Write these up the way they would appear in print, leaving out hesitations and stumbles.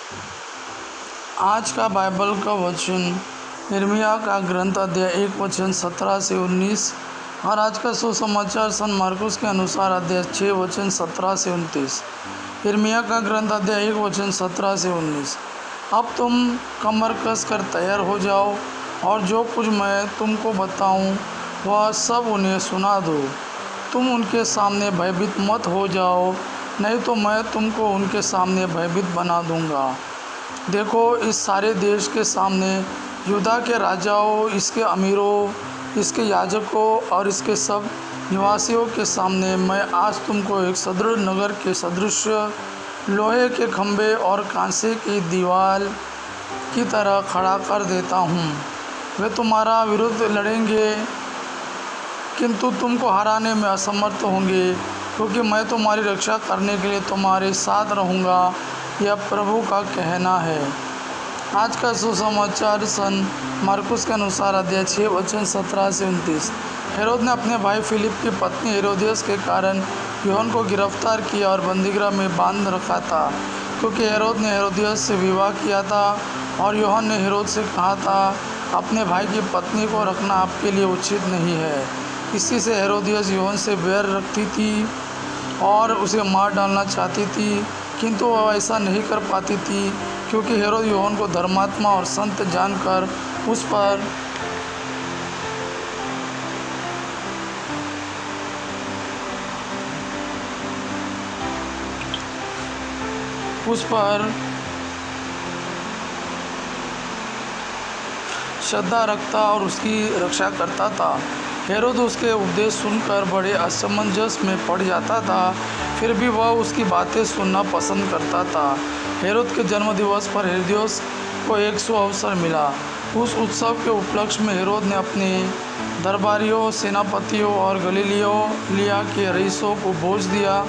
आज का बाइबल का वचन यिर्मयाह का ग्रंथ अध्याय 1 वचन 17 से 19 और आज का सुसमाचार सन मार्कुस के अनुसार अध्याय 6 वचन 17 से 29। यिर्मयाह का ग्रंथ अध्याय 1 वचन 17 से 19। अब तुम कमर कस कर तैयार हो जाओ और जो कुछ मैं तुमको बताऊं वह सब उन्हें सुना दो। तुम उनके सामने भयभीत मत हो जाओ, नहीं तो मैं तुमको उनके सामने भयभीत बना दूंगा। देखो, इस सारे देश के सामने, यहूदा के राजाओं, इसके अमीरों, इसके याजकों और इसके सब निवासियों के सामने मैं आज तुमको एक सुदृढ़ नगर के सदृश लोहे के खंभे और कांसे की दीवार की तरह खड़ा कर देता हूँ। वे तुम्हारा विरुद्ध लड़ेंगे किंतु तुमको हराने में असमर्थ होंगे, क्योंकि मैं तुम्हारी रक्षा करने के लिए तुम्हारे साथ रहूँगा, यह प्रभु का कहना है। आज का सुसमाचार सन मार्कुस के अनुसार अध्याय 6 वचन 17 से 29। हेरोद ने अपने भाई फिलिप की पत्नी हेरोदियस के कारण यूहन्ना को गिरफ्तार किया और बंदीगृह में बांध रखा था, क्योंकि हेरोद ने हेरोदियस से विवाह किया था और यूहन्ना ने हेरोद से कहा था, अपने भाई की पत्नी को रखना आपके लिए उचित नहीं है। इसी से हेरोदियस यूहन्ना से बैर रखती थी और उसे मार डालना चाहती थी, किंतु वह ऐसा नहीं कर पाती थी, क्योंकि हेरोद यूहन्ना को धर्मात्मा और संत जानकर उस पर श्रद्धा रखता और उसकी रक्षा करता था। हेरोद उसके उपदेश सुनकर बड़े असमंजस में पड़ जाता था, फिर भी वह उसकी बातें सुनना पसंद करता था। हेरोद के जन्मदिवस पर हेरोदियस को एक सुअवसर मिला। उस उत्सव के उपलक्ष्य में हेरोद ने अपने दरबारियों, सेनापतियों और गलीलिया के रईसों को भोज दिया।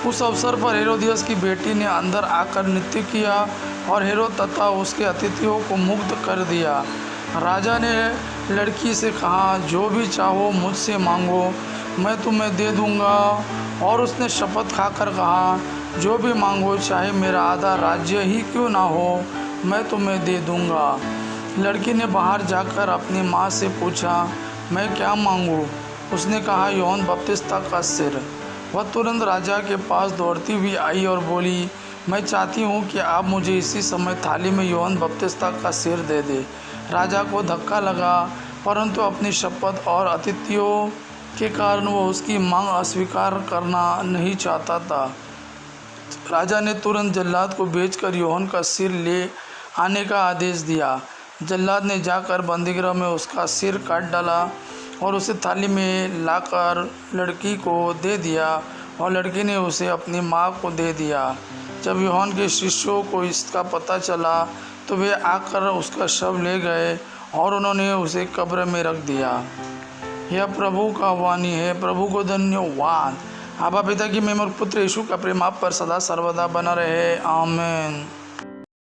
उस अवसर पर हेरोदियस की बेटी ने अंदर आकर नृत्य किया और हेरोद तथा उसके अतिथियों को मुग्ध कर दिया। राजा ने लड़की से कहा, जो भी चाहो मुझसे मांगो, मैं तुम्हें दे दूंगा। और उसने शपथ खाकर कहा, जो भी मांगो, चाहे मेरा आधा राज्य ही क्यों ना हो, मैं तुम्हें दे दूंगा। लड़की ने बाहर जाकर अपनी माँ से पूछा, मैं क्या मांगूँ? उसने कहा, यूहन्ना बपतिस्मा का सिर। वह तुरंत राजा के पास दौड़ती हुई आई और बोली, मैं चाहती हूँ कि आप मुझे इसी समय थाली में यूहन्ना बपतिस्मा का सिर दे दे। राजा को धक्का लगा, परंतु अपनी शपथ और अतिथियों के कारण वो उसकी मांग अस्वीकार करना नहीं चाहता था। राजा ने तुरंत जल्लाद को भेजकर यूहन्ना का सिर ले आने का आदेश दिया। जल्लाद ने जाकर बंदीगृह में उसका सिर काट डाला और उसे थाली में लाकर लड़की को दे दिया, और लड़की ने उसे अपनी माँ को दे दिया। जब यूहन्ना के शिष्यों को इसका पता चला तो वे आकर उसका शव ले गए और उन्होंने उसे कब्र में रख दिया। यह प्रभु का वाणी है। प्रभु को धन्यवाद। आबा पिता की महिमा और पुत्र यीशु का प्रेम आप पर सदा सर्वदा बना रहे। आमीन।